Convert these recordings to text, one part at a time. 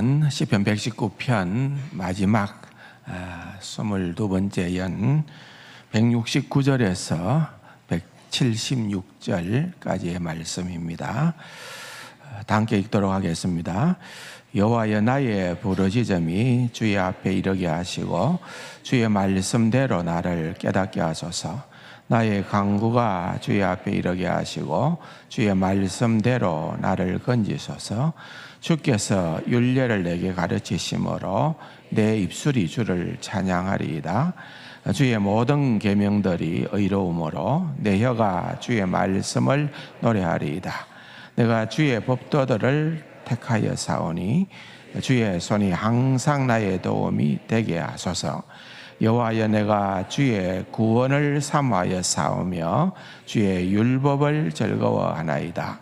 오늘은 시편 119편 마지막 22번째 연 169절에서 176절까지의 말씀입니다. 다 함께 읽도록 하겠습니다. 여호와여, 나의 부르짖음이 주의 앞에 이르게 하시고 주의 말씀대로 나를 깨닫게 하소서. 나의 간구가 주의 앞에 이르게 하시고 주의 말씀대로 나를 건지소서. 주께서 율례를 내게 가르치심으로 내 입술이 주를 찬양하리이다. 주의 모든 계명들이 의로움으로 내 혀가 주의 말씀을 노래하리이다. 내가 주의 법도들을 택하여 사오니 주의 손이 항상 나의 도움이 되게 하소서. 여호와여, 내가 주의 구원을 사모하여 싸우며 주의 율법을 즐거워하나이다.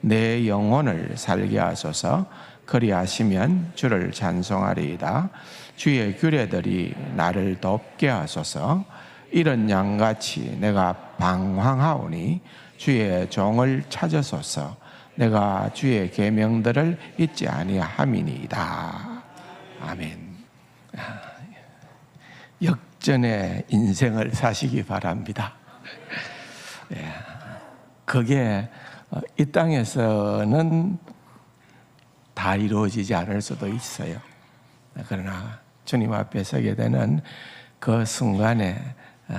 내 영혼을 살게 하소서. 그리하시면 주를 찬송하리이다. 주의 규례들이 나를 돕게 하소서. 이런 양같이 내가 방황하오니 주의 종을 찾으소서. 내가 주의 계명들을 잊지 아니함이니이다. 아멘. 역전의 인생을 사시기 바랍니다. 그게 이 땅에서는 다 이루어지지 않을 수도 있어요. 그러나 주님 앞에 서게 되는 그 순간에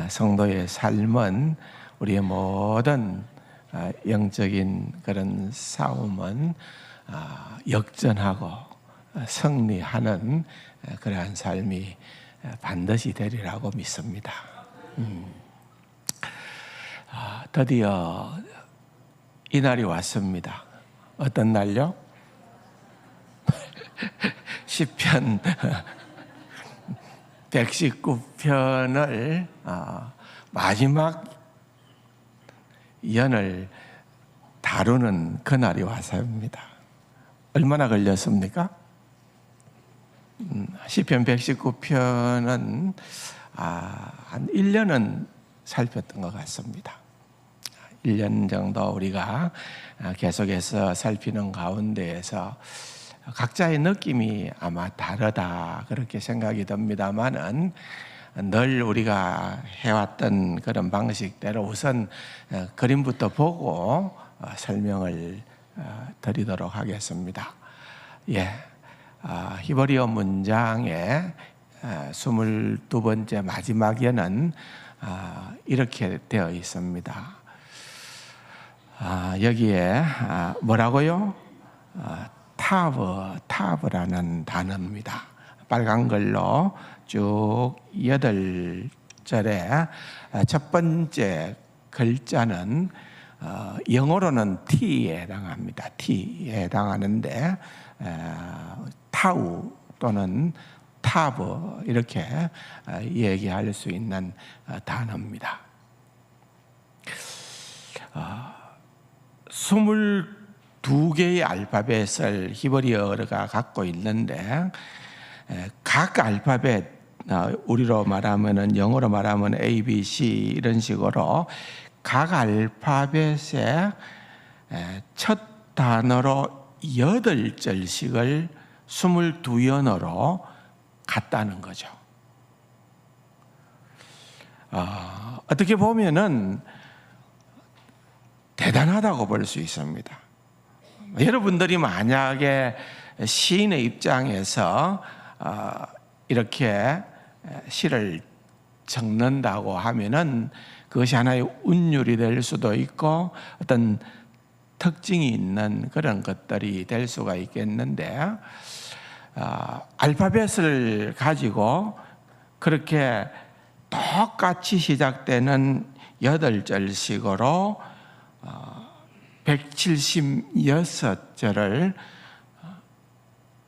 성도의 삶은, 우리의 모든 영적인 그런 싸움은 역전하고 승리하는 그러한 삶이 반드시 되리라고 믿습니다. 드디어 이 날이 왔습니다. 어떤 날요? 시편 119편을 마지막 연을 다루는 그날이 왔습니다. 얼마나 걸렸습니까? 시편 119편은 한 1년은 살폈던 것 같습니다. 1년 정도 우리가 계속해서 살피는 가운데에서 각자의 느낌이 아마 다르다, 그렇게 생각이 듭니다만은 늘 우리가 해왔던 그런 방식대로 우선 그림부터 보고 설명을 드리도록 하겠습니다. 히브리어 문장의 22번째 마지막 연은 이렇게 되어 있습니다. 여기에 뭐라고요? 타브라는 단어입니다. 빨간 글로 쭉 8절에 첫 번째 글자는 영어로는 T에 해당합니다. T에 해당하는데 타우 또는 타브, 이렇게 얘기할 수 있는 단어입니다. 22개의 알파벳을 히브리어가 갖고 있는데, 각 알파벳, 우리로 말하면, 영어로 말하면 A, B, C 이런 식으로 각 알파벳의 첫 단어로 8절씩을 22연어로 갔다는 거죠. 어떻게 보면은 대단하다고 볼 수 있습니다. 여러분들이 만약에 시인의 입장에서 이렇게 시를 적는다고 하면은 그것이 하나의 운율이 될 수도 있고 어떤 특징이 있는 그런 것들이 될 수가 있겠는데, 알파벳을 가지고 그렇게 똑같이 시작되는 8절씩으로 176절을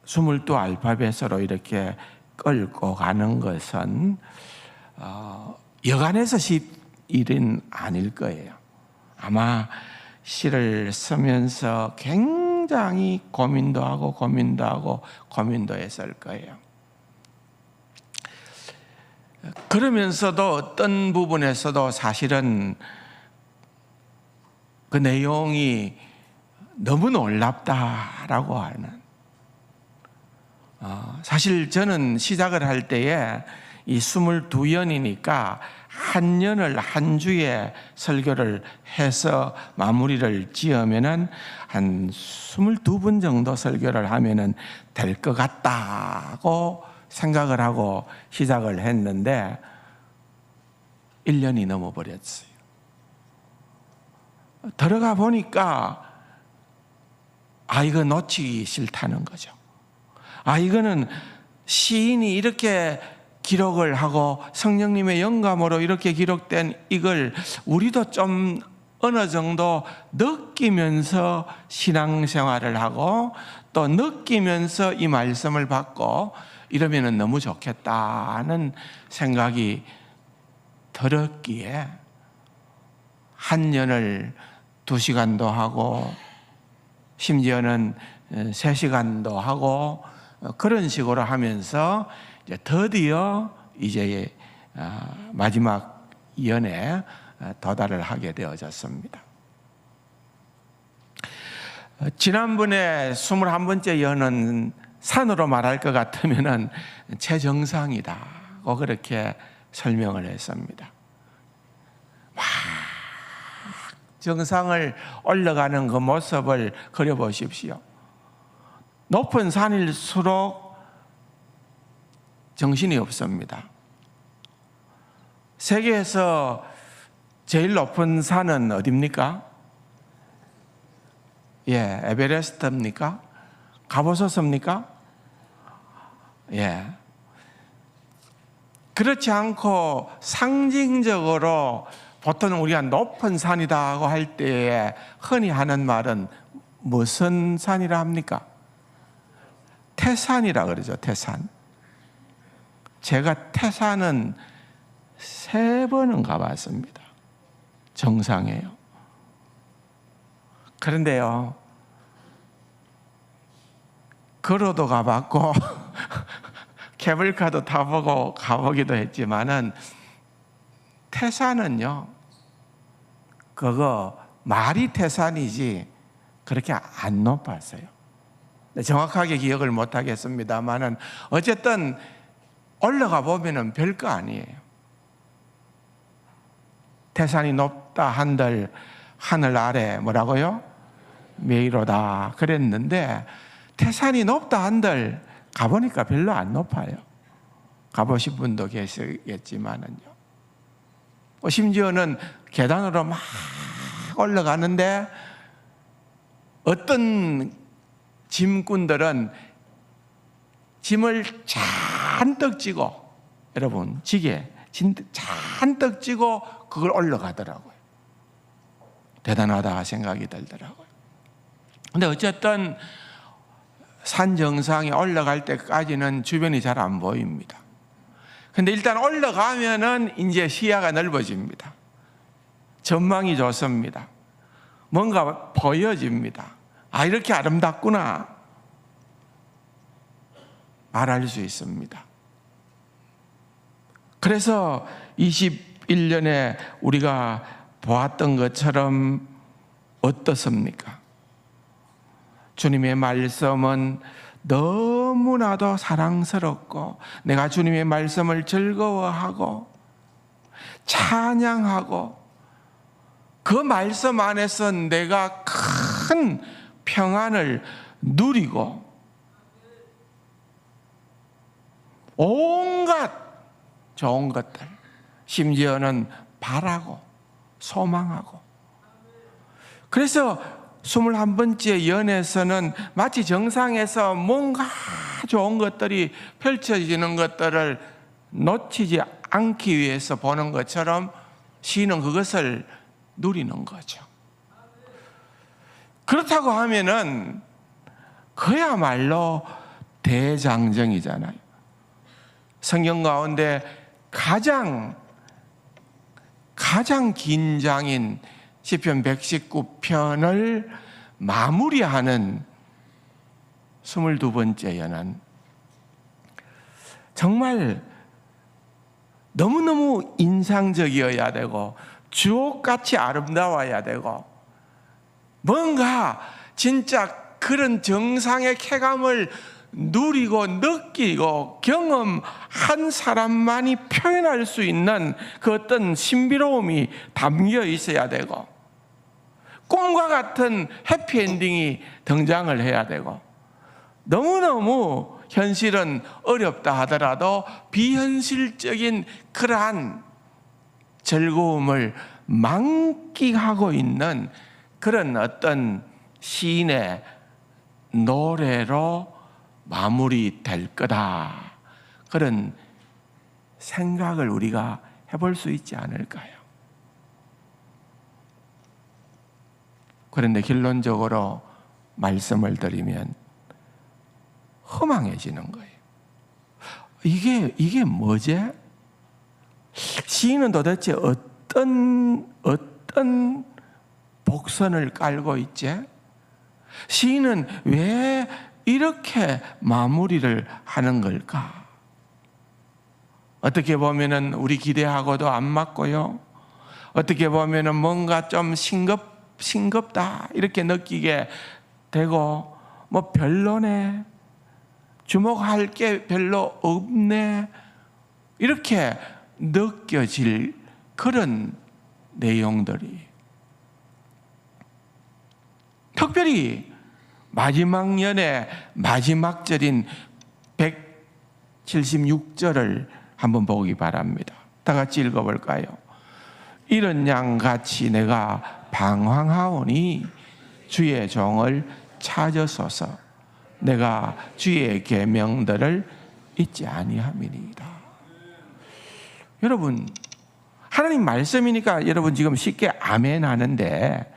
22 알파벳으로 이렇게 끌고 가는 것은 여간해서 쉽 일은 아닐 거예요. 아마 시를 쓰면서 굉장히 고민도 했을 거예요. 그러면서도 어떤 부분에서도 사실은 그 내용이 너무 놀랍다라고 하는, 사실 저는 시작을 할 때에 이 22년이니까 한 년을 한 주에 설교를 해서 마무리를 지으면은 한 22번 정도 설교를 하면은 될 것 같다고 생각을 하고 시작을 했는데 1년이 넘어버렸어요. 들어가 보니까 이거 놓치기 싫다는 거죠. 이거는 시인이 이렇게 기록을 하고 성령님의 영감으로 이렇게 기록된 이걸 우리도 좀 어느 정도 느끼면서 신앙생활을 하고 또 느끼면서 이 말씀을 받고 이러면 너무 좋겠다는 생각이 들었기에 한 년을 2시간도 하고 심지어는 3시간도 하고 그런 식으로 하면서 이제 드디어 이제 마지막 연에 도달을 하게 되어졌습니다. 지난번에 21번째 연은 산으로 말할 것 같으면은 최정상이다고 그렇게 설명을 했습니다. 막 정상을 올라가는 그 모습을 그려보십시오. 높은 산일수록 정신이 없습니다. 세계에서 제일 높은 산은 어디입니까? 에베레스트입니까? 가보셨습니까? 그렇지 않고 상징적으로 보통 우리가 높은 산이라고 할 때에 흔히 하는 말은 무슨 산이라 합니까? 태산이라 그러죠. 태산. 제가 태산은 3번은 가봤습니다. 정상이에요. 그런데요, 걸어도 가봤고 케이블카도 타보고 가보기도 했지만은 태산은요, 그거 말이 태산이지 그렇게 안 높았어요. 정확하게 기억을 못 하겠습니다만은 어쨌든 올라가 보면은 별거 아니에요. 태산이 높다 한들 하늘 아래 뭐라고요? 메이로다 그랬는데 태산이 높다 한들 가보니까 별로 안 높아요. 가보신 분도 계시겠지만은요. 심지어는 계단으로 막 올라가는데 어떤 짐꾼들은 짐을 잔뜩 지고, 여러분 지게 잔뜩 지고 그걸 올라가더라고요. 대단하다 생각이 들더라고요. 근데 어쨌든 산 정상에 올라갈 때까지는 주변이 잘 안 보입니다. 근데 일단 올라가면은 이제 시야가 넓어집니다. 전망이 좋습니다. 뭔가 보여집니다. 이렇게 아름답구나 말할 수 있습니다. 그래서 21년에 우리가 보았던 것처럼 어떻습니까? 주님의 말씀은 너무나도 사랑스럽고 내가 주님의 말씀을 즐거워하고 찬양하고 그 말씀 안에서 내가 큰 평안을 누리고 온갖 좋은 것들, 심지어는 바라고 소망하고. 그래서 21번째 연에서는 마치 정상에서 뭔가 좋은 것들이 펼쳐지는 것들을 놓치지 않기 위해서 보는 것처럼 시인은 그것을 누리는 거죠. 그렇다고 하면은 그야말로 대장정이잖아요. 성경 가운데 가장 긴 장인 시편 119편을 마무리하는 22번째 연은 정말 너무너무 인상적이어야 되고 주옥같이 아름다워야 되고 뭔가 진짜 그런 정상의 쾌감을 누리고 느끼고 경험한 사람만이 표현할 수 있는 그 어떤 신비로움이 담겨 있어야 되고, 꿈과 같은 해피엔딩이 등장을 해야 되고, 너무너무 현실은 어렵다 하더라도 비현실적인 그러한 즐거움을 만끽하고 있는 그런 어떤 시인의 노래로 마무리될 거다, 그런 생각을 우리가 해볼 수 있지 않을까요? 그런데 결론적으로 말씀을 드리면 허망해지는 거예요. 이게 뭐지? 시인은 도대체 어떤 복선을 깔고 있지? 시인은 왜 이렇게 마무리를 하는 걸까? 어떻게 보면은 우리 기대하고도 안 맞고요. 어떻게 보면은 뭔가 좀 싱겁다 이렇게 느끼게 되고, 뭐 별로네, 주목할 게 별로 없네, 이렇게 느껴질 그런 내용들이, 특별히 마지막 연의 마지막 절인 176절을 한번 보기 바랍니다. 다 같이 읽어볼까요? 이런 양같이 내가 방황하오니 주의 종을 찾으소서. 내가 주의 계명들을 잊지 아니함이니이다. 여러분, 하나님 말씀이니까 여러분 지금 쉽게 아멘 하는데,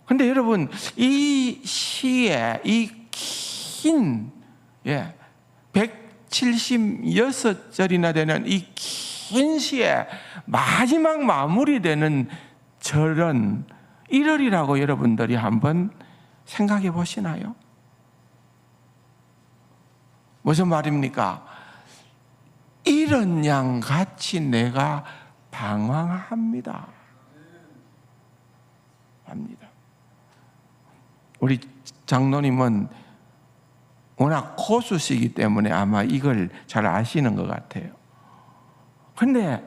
근데 여러분, 이 시에 이 긴 176절이나 되는 이 긴 시에 마지막 마무리되는 절은 1월이라고 여러분들이 한번 생각해 보시나요? 무슨 말입니까? 이런 양 같이 내가 방황합니다. 우리 장로님은 워낙 고수시기 때문에 아마 이걸 잘 아시는 것 같아요. 그런데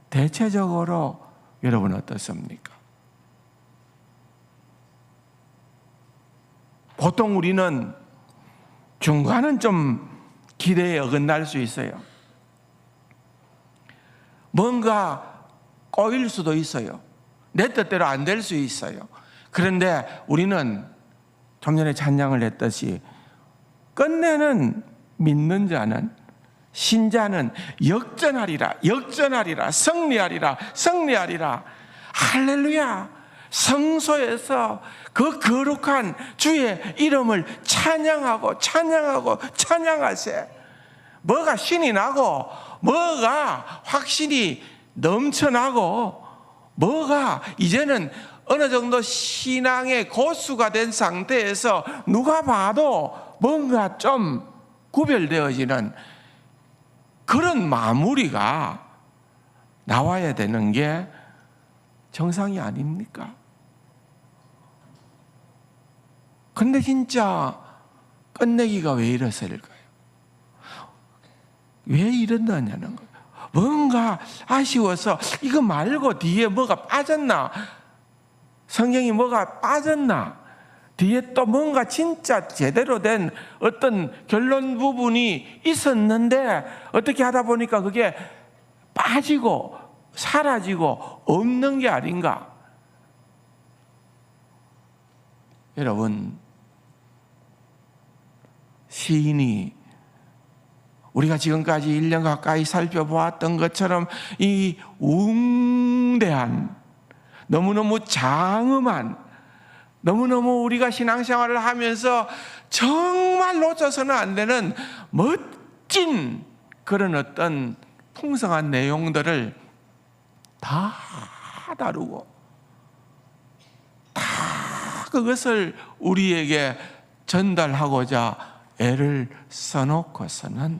대체적으로 여러분 어떻습니까? 보통 우리는 중간은 좀 기대에 어긋날 수 있어요. 뭔가 꼬일 수도 있어요. 내 뜻대로 안 될 수 있어요. 그런데 우리는 좀 전에 찬양을 했듯이 끝내는 믿는 자는, 신자는 역전하리라, 승리하리라. 할렐루야! 성소에서 그 거룩한 주의 이름을 찬양하세. 뭐가 신이 나고, 뭐가 확신이 넘쳐나고, 뭐가 이제는 어느 정도 신앙의 고수가 된 상태에서 누가 봐도 뭔가 좀 구별되어지는 그런 마무리가 나와야 되는 게 정상이 아닙니까? 근데 진짜 끝내기가 왜 이랬을까요? 왜 이런다냐는 거예요. 뭔가 아쉬워서 이거 말고 뒤에 뭐가 빠졌나? 성경이 뭐가 빠졌나? 뒤에 또 뭔가 진짜 제대로 된 어떤 결론 부분이 있었는데 어떻게 하다 보니까 그게 빠지고 사라지고 없는 게 아닌가? 여러분, 시인이 우리가 지금까지 1년 가까이 살펴보았던 것처럼 이 웅대한, 너무너무 장엄한, 너무너무 우리가 신앙생활을 하면서 정말 놓쳐서는 안 되는 멋진 그런 어떤 풍성한 내용들을 다 다루고 다 그것을 우리에게 전달하고자 애를 써놓고서는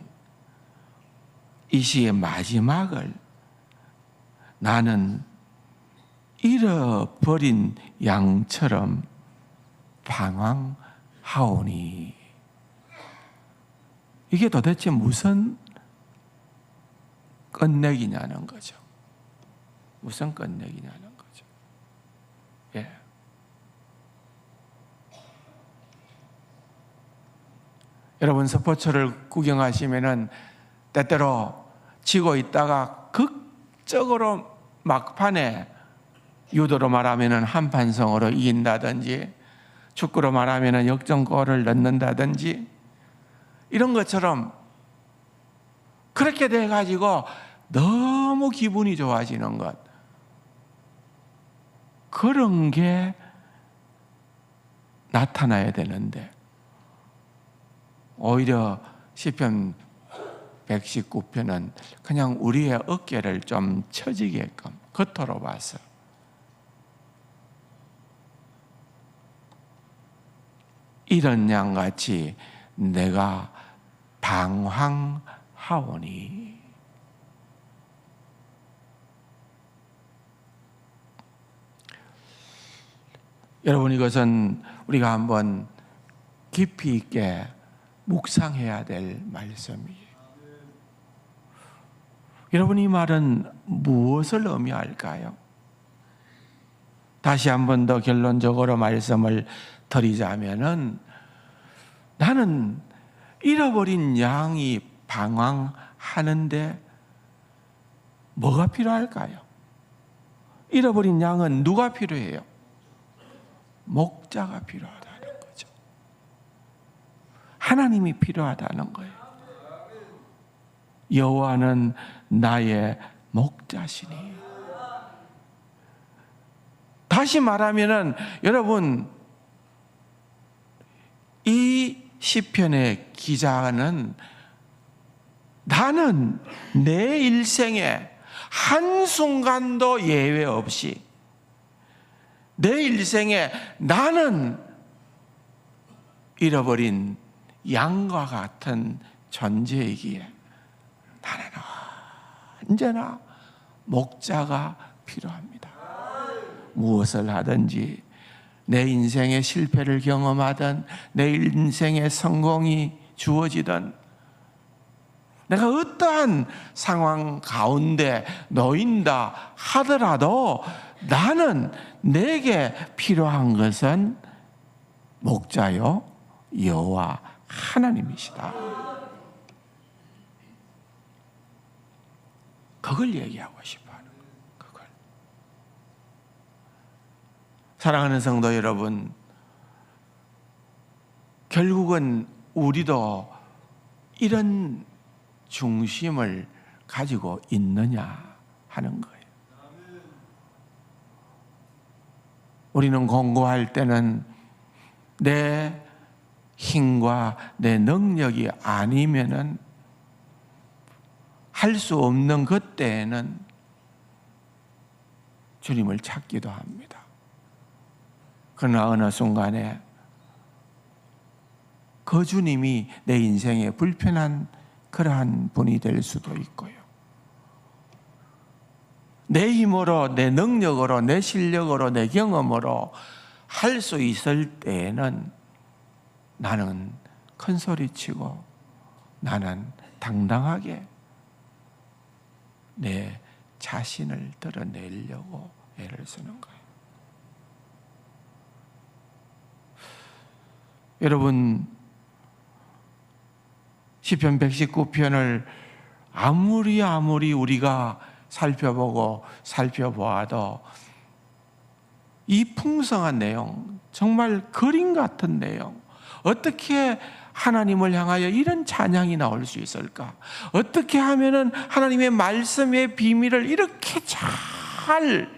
이 시의 마지막을 나는 잃어버린 양처럼 방황하오니, 이게 도대체 무슨 끝내기냐는 거죠. 무슨 끝내기냐는 거죠. 예. 여러분 스포츠를 구경하시면은 때때로 지고 있다가 극적으로 막판에 유도로 말하면은 한판승으로 이긴다든지 축구로 말하면은 역전골을 넣는다든지 이런 것처럼 그렇게 돼 가지고 너무 기분이 좋아지는 것, 그런 게 나타나야 되는데 오히려 시편 119편은 그냥 우리의 어깨를 좀 처지게끔 겉으로 봐서 이런 양같이 내가 방황하오니. 여러분, 이것은 우리가 한번 깊이 있게 묵상해야 될 말씀이에요. 여러분, 이 말은 무엇을 의미할까요? 다시 한 번 더 결론적으로 말씀을 드리자면은, 나는 잃어버린 양이 방황하는데 뭐가 필요할까요? 잃어버린 양은 누가 필요해요? 목자가 필요하다는 거죠. 하나님이 필요하다는 거예요. 여호와는 나의 목자시니. 다시 말하면은 여러분, 이 시편의 기자는 나는 내 일생에 한순간도 예외 없이 내 일생에 나는 잃어버린 양과 같은 존재이기에 나는 언제나 목자가 필요합니다. 무엇을 하든지 내 인생의 실패를 경험하든 내 인생의 성공이 주어지든 내가 어떠한 상황 가운데 놓인다 하더라도 나는 내게 필요한 것은 목자요 여호와 하나님이시다. 그걸 얘기하고 싶어요. 그걸. 사랑하는 성도 여러분, 결국은 우리도 이런 중심을 가지고 있느냐 하는 거예요. 우리는 공부할 때는 내 힘과 내 능력이 아니면은 할 수 없는 그때에는 주님을 찾기도 합니다. 그러나 어느 순간에 그 주님이 내 인생에 불편한 그러한 분이 될 수도 있고요. 내 힘으로, 내 능력으로, 내 실력으로, 내 경험으로 할 수 있을 때에는 나는 큰 소리치고 나는 당당하게 내 자신을 드러내려고 애를 쓰는 거예요. 여러분, 시편 119편을 아무리 우리가 살펴보고 살펴보아도 이 풍성한 내용, 정말 그림 같은 내용, 어떻게 하나님을 향하여 이런 찬양이 나올 수 있을까? 어떻게 하면은 하나님의 말씀의 비밀을 이렇게 잘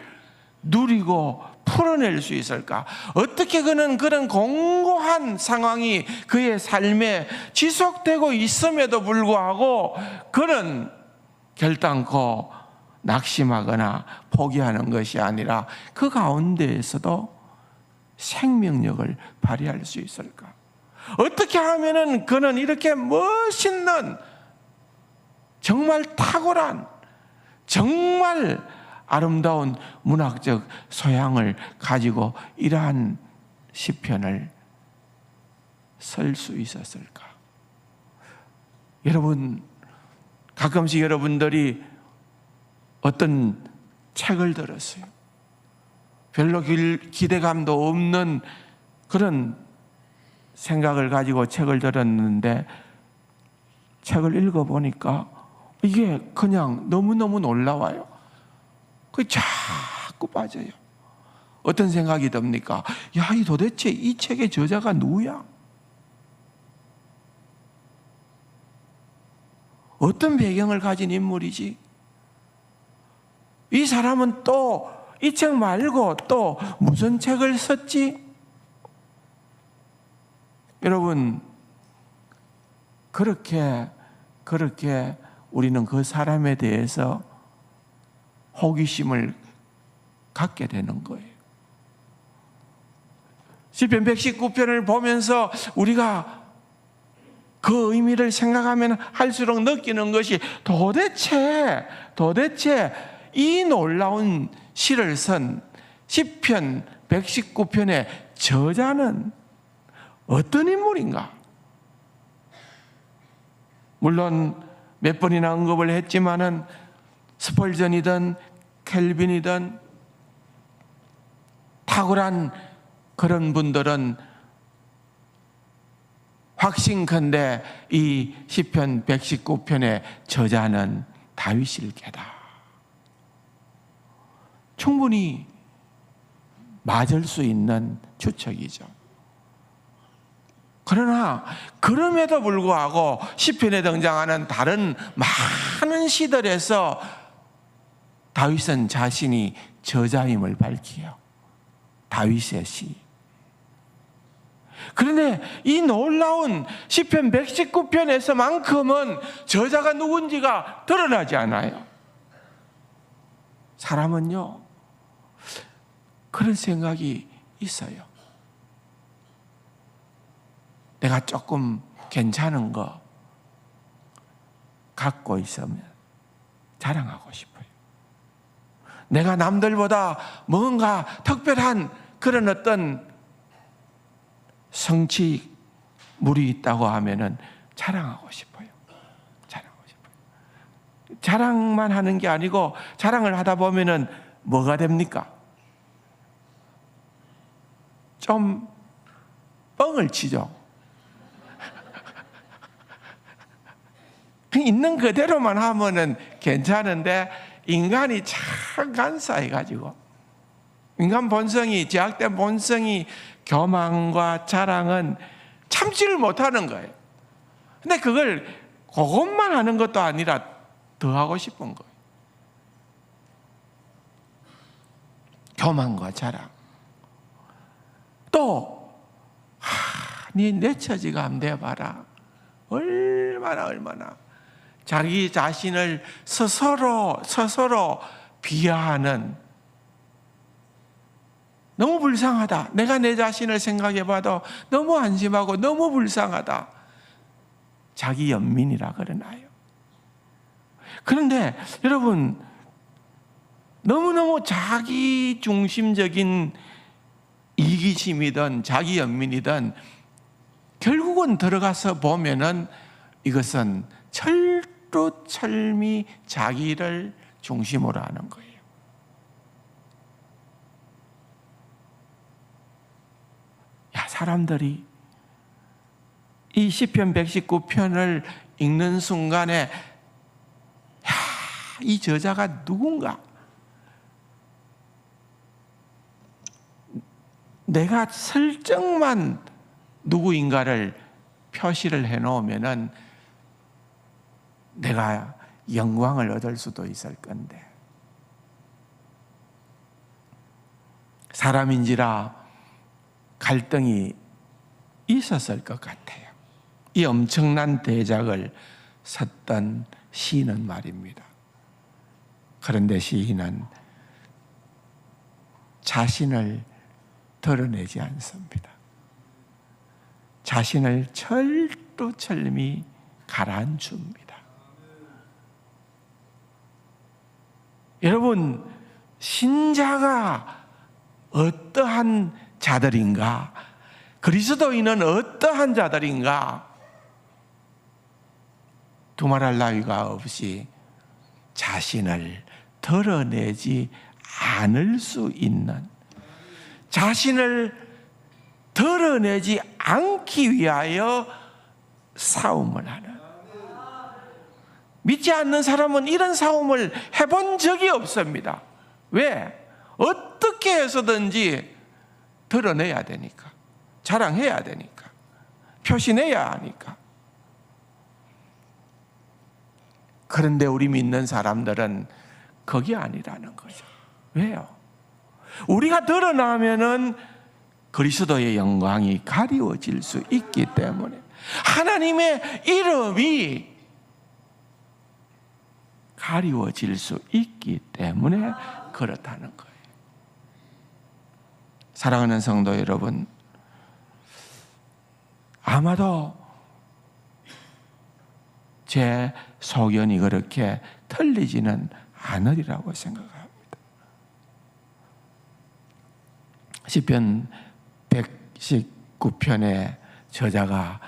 누리고 풀어낼 수 있을까? 어떻게 그는 그런 공고한 상황이 그의 삶에 지속되고 있음에도 불구하고 그는 결단코 낙심하거나 포기하는 것이 아니라 그 가운데에서도 생명력을 발휘할 수 있을까? 어떻게 하면은 그는 이렇게 멋있는, 정말 탁월한, 정말 아름다운 문학적 소양을 가지고 이러한 시편을 쓸 수 있었을까? 여러분, 가끔씩 여러분들이 어떤 책을 들었어요. 별로 기대감도 없는 그런 생각을 가지고 책을 들었는데 책을 읽어보니까 이게 그냥 너무너무 놀라워요. 그게 자꾸 빠져요. 어떤 생각이 듭니까? 야, 이 도대체 이 책의 저자가 누구야? 어떤 배경을 가진 인물이지? 이 사람은 또 이 책 말고 또 무슨 책을 썼지? 여러분, 그렇게 우리는 그 사람에 대해서 호기심을 갖게 되는 거예요. 시편 119편을 보면서 우리가 그 의미를 생각하면 할수록 느끼는 것이 도대체 이 놀라운 시를 쓴 시편 119편의 저자는 어떤 인물인가? 물론 몇 번이나 언급을 했지만은 스펄전이든 켈빈이든 탁월한 그런 분들은 확신컨대 이 시편 119편의 저자는 다윗일 게다. 충분히 맞을 수 있는 추측이죠. 그러나 그럼에도 불구하고 시편에 등장하는 다른 많은 시들에서 다윗은 자신이 저자임을 밝히요. 다윗의 시. 그런데 이 놀라운 시편 119편에서만큼은 저자가 누군지가 드러나지 않아요. 사람은요, 그런 생각이 있어요. 내가 조금 괜찮은 거 갖고 있으면 자랑하고 싶어요. 내가 남들보다 뭔가 특별한 그런 어떤 성취물이 있다고 하면은 자랑하고 싶어요. 자랑하고 싶어요. 자랑만 하는 게 아니고 자랑을 하다 보면은 뭐가 됩니까? 좀 뻥을 치죠. 있는 그대로만 하면은 괜찮은데 인간이 참 간사해가지고 인간 본성이, 제약된 본성이 교만과 자랑은 참지를 못하는 거예요. 근데 그걸 그것만 하는 것도 아니라 더 하고 싶은 거예요. 교만과 자랑. 또 내 처지가 한번 돼봐라. 얼마나 자기 자신을 스스로 비하하는, 너무 불쌍하다. 내가 내 자신을 생각해봐도 너무 안심하고 너무 불쌍하다. 자기 연민이라 그러나요. 그런데 여러분, 너무너무 자기 중심적인 이기심이든 자기 연민이든 결국은 들어가서 보면은 이것은 철두철미 자기를 중심으로 하는 거예요. 사람들이 이 시편 119편을 읽는 순간에 이 저자가 누군가? 내가 설정만 누구인가를 표시를 해놓으면은 내가 영광을 얻을 수도 있을 건데, 사람인지라 갈등이 있었을 것 같아요. 이 엄청난 대작을 썼던 시인은 말입니다. 그런데 시인은 자신을 드러내지 않습니다. 자신을 철두철미 가라앉힙니다. 여러분, 신자가 어떠한 자들인가? 그리스도인은 어떠한 자들인가? 두말할 나위가 없이 자신을 드러내지 않을 수 있는, 자신을 드러내지 않기 위하여 싸움을 하는, 믿지 않는 사람은 이런 싸움을 해본 적이 없습니다. 왜? 어떻게 해서든지 드러내야 되니까, 자랑해야 되니까, 표시내야 하니까. 그런데 우리 믿는 사람들은 그게 아니라는 거죠. 왜요? 우리가 드러나면은 그리스도의 영광이 가리워질 수 있기 때문에, 하나님의 이름이 가리워질 수 있기 때문에 그렇다는 거예요. 사랑하는 성도 여러분, 아마도 제 소견이 그렇게 틀리지는 않으리라고 생각합니다. 시편 119편의 저자가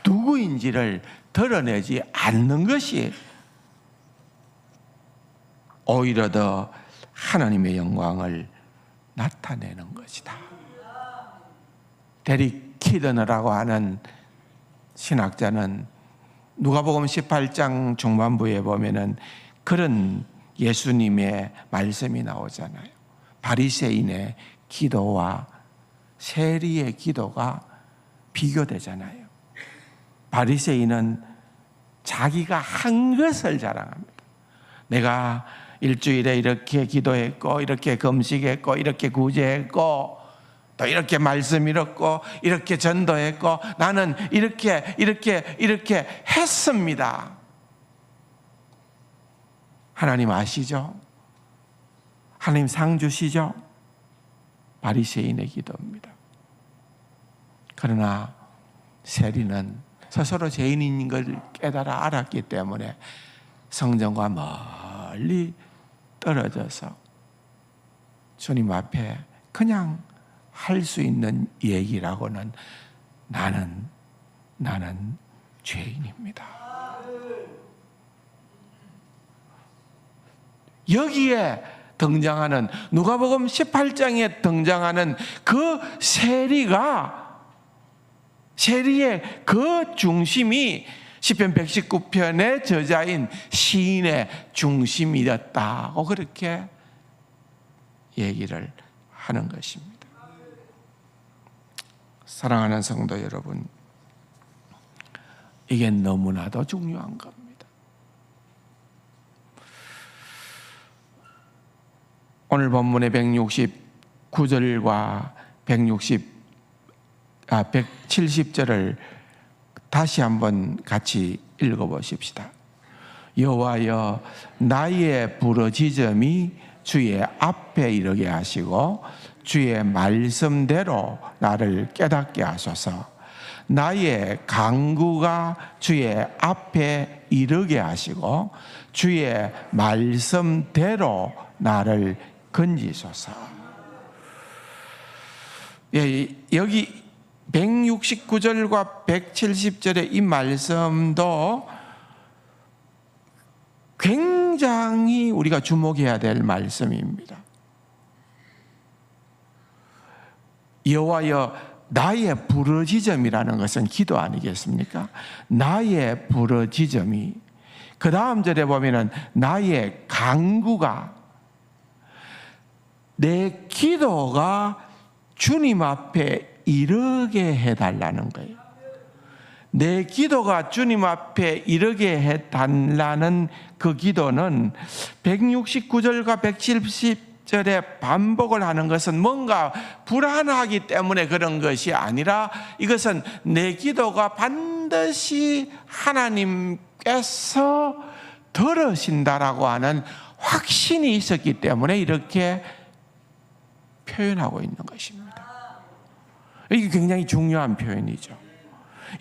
누구인지를 드러내지 않는 것이 오히려 더 하나님의 영광을 나타내는 것이다. 데릭 키드너라고 하는 신학자는 누가복음 18장 중반부에 보면은 그런 예수님의 말씀이 나오잖아요. 바리새인의 기도와 세리의 기도가 비교되잖아요. 바리새인은 자기가 한 것을 자랑합니다. 내가 일주일에 이렇게 기도했고, 이렇게 금식했고, 이렇게 구제했고, 또 이렇게 말씀 읽었고, 이렇게 전도했고, 나는 이렇게 했습니다. 하나님 아시죠? 하나님 상 주시죠? 바리새인의 기도입니다. 그러나 세리는 스스로 죄인인 걸 깨달아 알았기 때문에 성전과 멀리 떨어져서 주님 앞에 그냥 할 수 있는 얘기라고는 나는 죄인입니다. 여기에 등장하는, 누가복음 18장에 등장하는 그 세리의 그 중심이 시편 119편의 저자인 시인의 중심이었다고 그렇게 얘기를 하는 것입니다. 사랑하는 성도 여러분, 이게 너무나도 중요한 겁니다. 오늘 본문의 169절과 170절을 다시 한번 같이 읽어보십시다. 여호와여, 나의 부르짖음이 주의 앞에 이르게 하시고 주의 말씀대로 나를 깨닫게 하소서. 나의 간구가 주의 앞에 이르게 하시고 주의 말씀대로 나를 건지소서. 여기 169절과 170절의 이 말씀도 굉장히 우리가 주목해야 될 말씀입니다. 여호와여, 나의 부르짖음이라는 것은 기도 아니겠습니까? 나의 부르짖음이, 그 다음 절에 보면은 나의 간구가, 내 기도가 주님 앞에 이르게 해달라는 거예요. 내 기도가 주님 앞에 이르게 해달라는 그 기도는 169절과 170절에 반복을 하는 것은 뭔가 불안하기 때문에 그런 것이 아니라, 이것은 내 기도가 반드시 하나님께서 들으신다라고 하는 확신이 있었기 때문에 이렇게 표현하고 있는 것입니다. 이게 굉장히 중요한 표현이죠.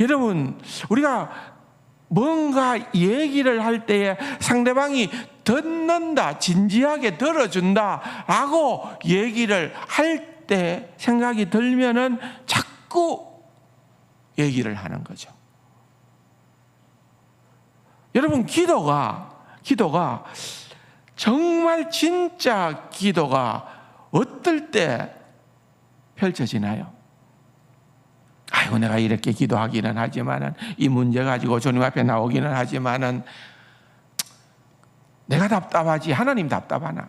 여러분, 우리가 뭔가 얘기를 할 때에 상대방이 듣는다, 진지하게 들어준다 라고 얘기를 할 때 생각이 들면은 자꾸 얘기를 하는 거죠. 여러분, 기도가 정말 진짜 기도가 어떨 때 펼쳐지나요? 아이고, 내가 이렇게 기도하기는 하지만은, 이 문제 가지고 주님 앞에 나오기는 하지만은, 내가 답답하지 하나님 답답하나?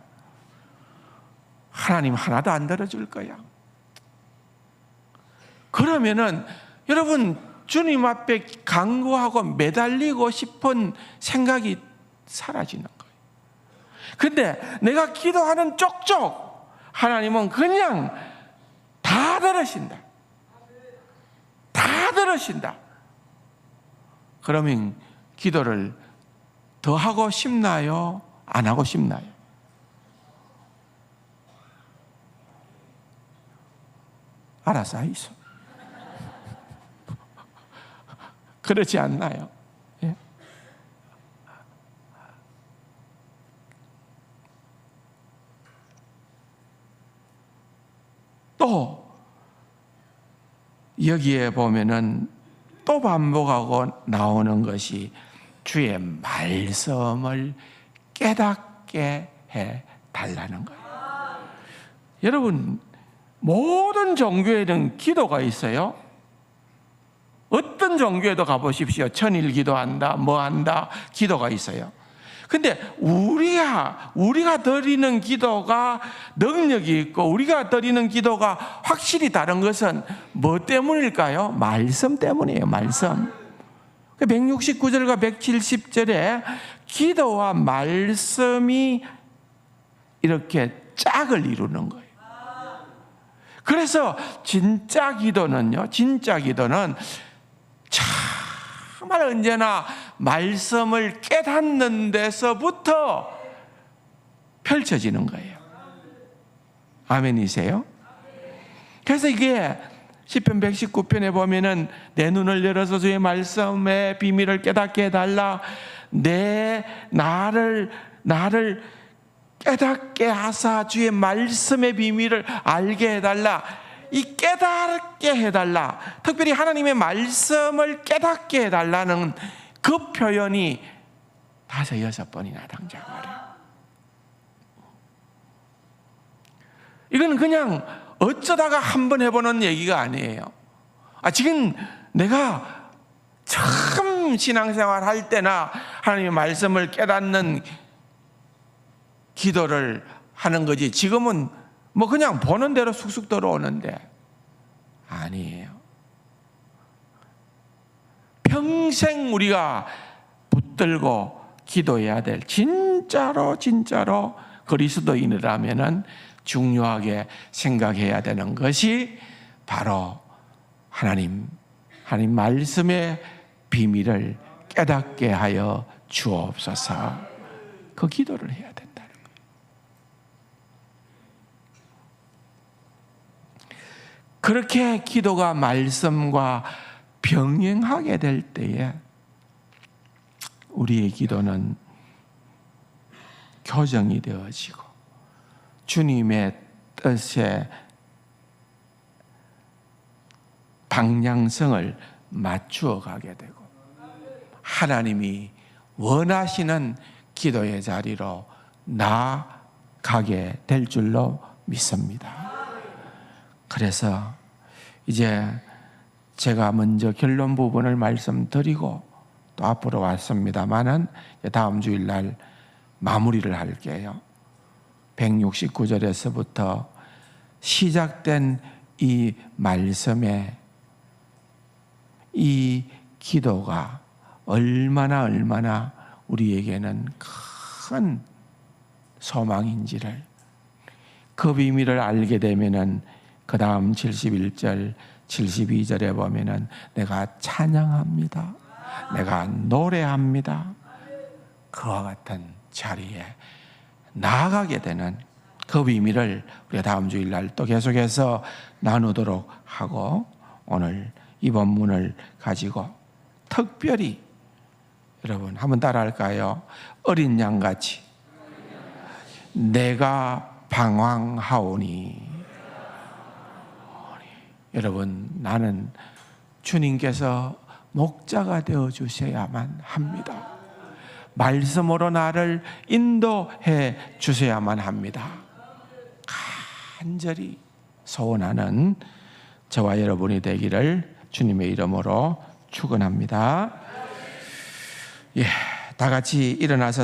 하나님 하나도 안 들어줄 거야. 그러면은 여러분, 주님 앞에 간구하고 매달리고 싶은 생각이 사라지는 거예요. 근데 내가 기도하는 쪽쪽 하나님은 그냥 다 들으신다. 다 들으신다. 그러면 기도를 더 하고 싶나요? 안 하고 싶나요? 알아서 하이소. 그렇지 않나요? 예? 또 여기에 보면은 또 반복하고 나오는 것이 주의 말씀을 깨닫게 해 달라는 거예요. 여러분, 모든 종교에는 기도가 있어요. 어떤 종교에도 가보십시오. 천일 기도한다, 뭐 한다, 기도가 있어요. 근데 우리가 드리는 기도가 능력이 있고 우리가 드리는 기도가 확실히 다른 것은 뭐 때문일까요? 말씀 때문이에요. 말씀. 169절과 170절에 기도와 말씀이 이렇게 짝을 이루는 거예요. 그래서 진짜 기도는 정말 언제나 말씀을 깨닫는 데서부터 펼쳐지는 거예요. 아멘이세요? 그래서 이게 시편 119편에 보면은 내 눈을 열어서 주의 말씀의 비밀을 깨닫게 해달라. 나를 깨닫게 하사 주의 말씀의 비밀을 알게 해달라. 이 깨닫게 해달라. 특별히 하나님의 말씀을 깨닫게 해달라는 그 표현이 5, 6번이나 등장해요. 이건 그냥 어쩌다가 한번 해보는 얘기가 아니에요. 지금 내가 처음 신앙생활 할 때나 하나님의 말씀을 깨닫는 기도를 하는 거지, 지금은 뭐 그냥 보는 대로 쑥쑥 들어오는데 아니에요. 평생 우리가 붙들고 기도해야 될, 진짜로 그리스도인이라면은 중요하게 생각해야 되는 것이 바로 하나님 말씀의 비밀을 깨닫게 하여 주옵소서. 그 기도를 해야 된다는 거예요. 그렇게 기도가 말씀과 병행하게 될 때에 우리의 기도는 교정이 되어지고 주님의 뜻에 방향성을 맞추어 가게 되고 하나님이 원하시는 기도의 자리로 나아가게 될 줄로 믿습니다. 그래서 이제 제가 먼저 결론 부분을 말씀드리고 또 앞으로 왔습니다만은 다음 주일날 마무리를 할게요. 169절에서부터 시작된 이 말씀에 이 기도가 얼마나 우리에게는 큰 소망인지를, 그 비밀을 알게 되면은 그 다음 71절, 72절에 보면은 내가 찬양합니다, 내가 노래합니다, 그와 같은 자리에 나아가게 되는 그 비밀을 우리가 다음 주일날 또 계속해서 나누도록 하고, 오늘 이 본문을 가지고 특별히 여러분 한번 따라할까요? 어린 양같이 내가 방황하오니. 여러분, 나는 주님께서 목자가 되어 주셔야만 합니다. 말씀으로 나를 인도해 주셔야만 합니다. 간절히 소원하는 저와 여러분이 되기를 주님의 이름으로 축원합니다. 다 같이 일어나서